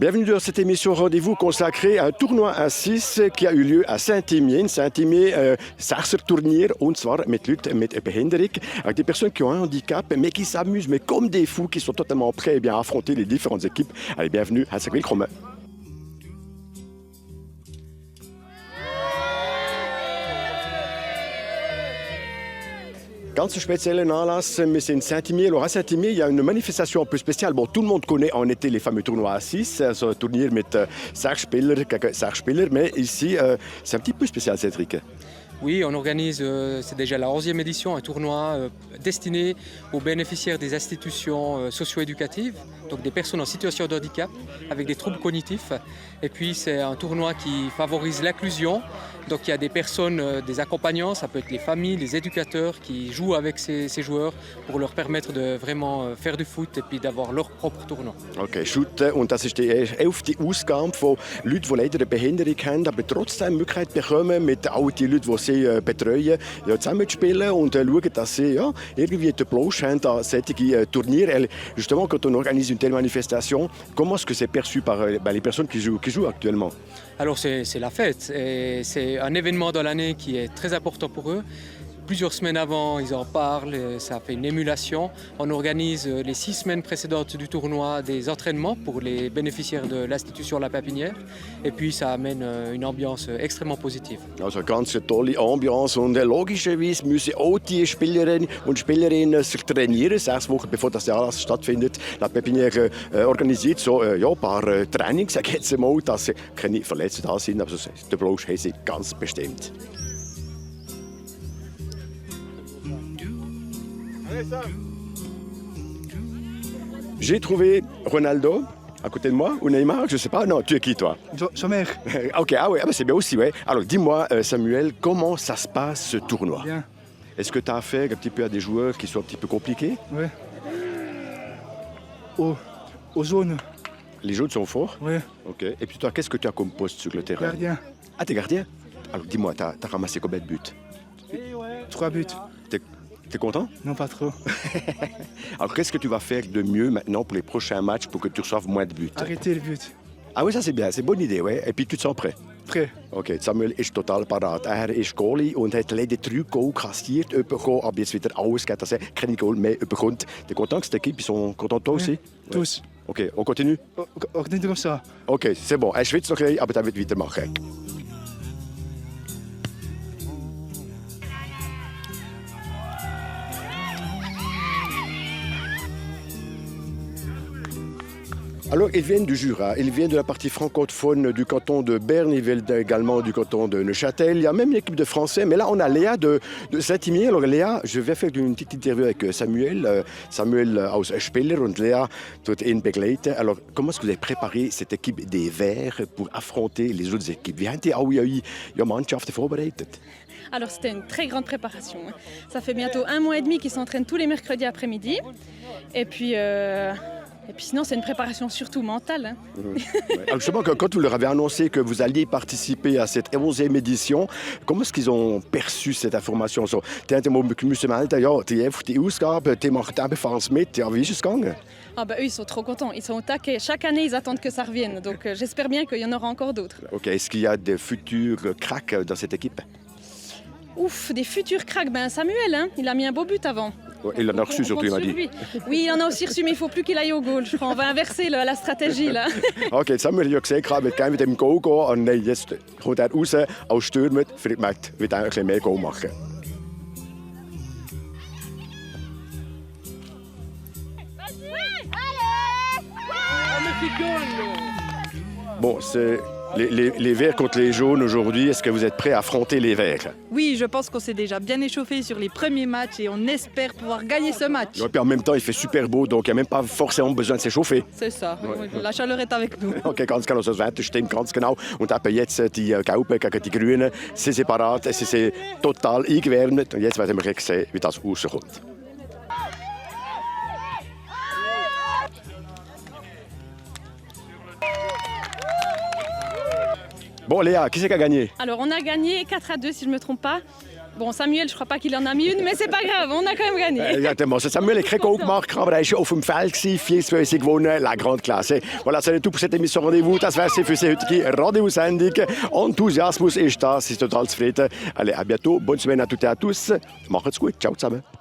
Bienvenue dans cette émission Rendez-vous consacrée à un tournoi à 6 qui a eu lieu à Saint-Émien. Saint-Émien, Sachser-Turnier, und zwar mit Leuten mit Behinderung, avec des personnes qui ont un handicap, mais qui s'amusent, mais comme des fous, qui sont totalement prêts à affronter les différentes équipes. Allez, bienvenue, herzlich willkommen. Ganz spezieller Anlass, wir sind Saint-Émien. Alors à Saint-Émien, il y a une manifestation un peu spéciale. Bon, tout le monde connaît en été les fameux tournois à 6, also un tournoi mit 6 Spielern gegen 6 Spieler, mais ici, c'est un petit peu spécial, Cédric. Oui, on organise, c'est déjà la 11e édition, un tournoi destiné aux bénéficiaires des institutions socio-éducatives, donc des personnes en situation de handicap avec des troubles cognitifs. Et puis c'est un tournoi qui favorise l'inclusion. Donc il y a des personnes, des accompagnants, ça peut être les familles, les éducateurs qui jouent avec ces joueurs pour leur permettre de vraiment faire du foot et puis d'avoir leur propre tournoi. Okay, Shoot, und das ist die 11. Ausgabe von Leuten, die leider eine Behinderung haben, aber trotzdem die Möglichkeit bekommen, mit all den Leuten, die sie betreuen, ja, zusammen zu spielen und schauen, dass sie ja, irgendwie den Plausch haben an solche Turniere. Justement, quand on organise une telle manifestation, comment est-ce que c'est perçu par les personnes qui jouent actuellement? Alors c'est la fête, et c'est un événement dans l'année qui est très important pour eux. Plusieurs semaines avant, ils en parlent, ça fait une émulation. On organise les 6 semaines précédentes du tournoi des entraînements pour les bénéficiaires de l'institution La Pépinière. Et puis ça amène une ambiance extrêmement positive. Also eine ganz tolle Ambiance und logischerweise müssen auch die Spielerinnen und Spielerinnen sich trainieren. 6 Wochen bevor das Anlass stattfindet, La Pépinière organisiert so ja, ein paar Trainings, sage ich jetzt mal, dass keine Verletzte da sind, aber den Plausch haben sie ganz bestimmt. J'ai trouvé Ronaldo à côté de moi, ou Neymar, je ne sais pas. Non, tu es qui toi? Sommer. Ok, ah ouais, ah bah c'est bien aussi, ouais. Alors dis-moi, Samuel, comment ça se passe ce tournoi? Bien. Est-ce que tu as affaire un petit peu à des joueurs qui sont un petit peu compliqués? Ouais. Aux zones. Les jaunes sont forts? Ouais. Ok. Et puis toi, qu'est-ce que tu as comme poste sur le terrain? Gardien. Ah, t'es gardien? Alors dis-moi, t'as ramassé combien de buts? 3 buts. T'es content? Non, pas trop. Alors qu'est-ce que tu vas faire de mieux maintenant pour les prochains matchs pour que tu reçoives moins de buts? Arrêtez le but. Ah oui, ça c'est bien, c'est une bonne idée, ouais. Et puis tu te sens prêt? Prêt. Okay, Samuel ist total parat. Er ist Goalie und hat leider 3 Goals kassiert bekommen, aber jetzt wieder alles geht, dass er keine Goal mehr bekommt. T'es content que cette équipe, ils sont contents de toi aussi? Tous. Ok, on continue? Ordnez comme ça. Ok, c'est bon. Er schwitzt noch ein bisschen, aber er wird weitermachen. Alors, ils viennent du Jura, ils viennent de la partie francophone du canton de Berne, ils viennent également du canton de Neuchâtel. Il y a même une équipe de Français, mais là, on a Léa de Saint-Émien. Alors, Léa, je vais faire une petite interview avec Samuel. Samuel aus Spieler und Léa tut ihn begleiten. Alors, comment est-ce que vous avez préparé cette équipe des Verts pour affronter les autres équipes? Wie habt ihr eure Mannschaften vorbereitet? Alors c'était une très grande préparation. Ça fait bientôt 1 mois et demi qu'ils s'entraînent tous les mercredis après-midi. Et puis sinon, c'est une préparation surtout mentale. Hein. Alors justement, quand vous leur avez annoncé que vous alliez participer à cette 11e édition, comment est-ce qu'ils ont perçu cette information? So, die haben müssen melden, ja, die Ausgabe, die macht ebenfalls mit. Ja, wie ist es gegangen? Ah bah eux, ils sont trop contents. Ils sont au taquet. Chaque année, ils attendent que ça revienne. Donc j'espère bien qu'il y en aura encore d'autres. Ok, est-ce qu'il y a de futurs cracks dans cette équipe? Ouf, des futurs cracks. Ben Samuel, hein, il a mis un beau but avant. Il en a reçu, surtout, il m'a dit. Oui, il en a aussi reçu, mais il ne faut plus qu'il aille au goal. Je crois on va inverser la stratégie. Là. Okay, jetzt haben wir ja gesehen, er wird gerne mit dem Goal gehen. Und nein, jetzt kommt er raus als Stürmer, für wird ein bisschen mehr Goal machen. Bon, c'est les Verts contre les jaunes aujourd'hui. Est-ce que vous êtes prêts à affronter les Verts? Oui, je pense qu'on s'est déjà bien échauffé sur les premiers matchs et on espère pouvoir gagner ce match. Et puis en même temps, il fait super beau, donc il n'y a même pas forcément besoin de s'échauffer. C'est ça, la chaleur est avec nous. Okay, ganz genau, das Wetter stimmt ganz genau. Und eben jetzt die Gelben gegen die Grünen, sie sind parat, sie sind total eingewärmt. Und jetzt werden wir sehen, wie das rauskommt. Bon Léa, qui c'est qui a gagné? Alors on a gagné 4-2 si je ne me trompe pas. Bon, Samuel, je crois pas qu'il en a mis une, mais c'est pas grave, on a quand même gagné. Exactement. C'est Samuel et Craig Oakmark, aber er ist auf dem Feld gewesen. 4-2 gewonnen, la grande classe. Voilà, c'est tout pour cette émission Rendez-vous. Das wäre es für die heutige Rendez-vous-Sendung. Enthusiasmus ist da, sie ist total zufrieden. Allez, à bientôt. Bonne semaine à toutes et à tous. Macht's gut. Ciao zusammen.